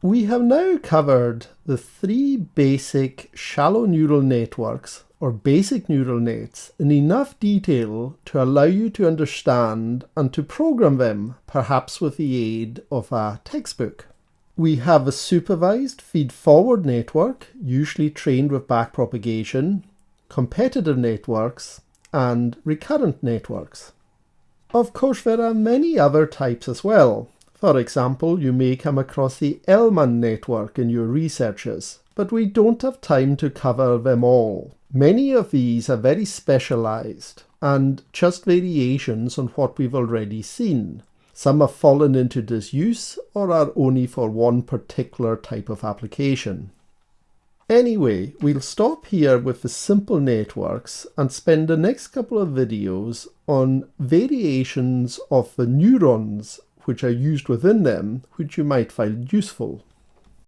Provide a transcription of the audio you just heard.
We have now covered the three basic shallow neural networks, or basic neural nets, in enough detail to allow you to understand and to program them, perhaps with the aid of a textbook. We have a supervised feed-forward network, usually trained with backpropagation, competitive networks, and recurrent networks. Of course, there are many other types as well. For example, you may come across the Elman network in your researches, but we don't have time to cover them all. Many of these are very specialized and just variations on what we've already seen. Some have fallen into disuse or are only for one particular type of application. Anyway, we'll stop here with the simple networks and spend the next couple of videos on variations of the neurons which are used within them, which you might find useful.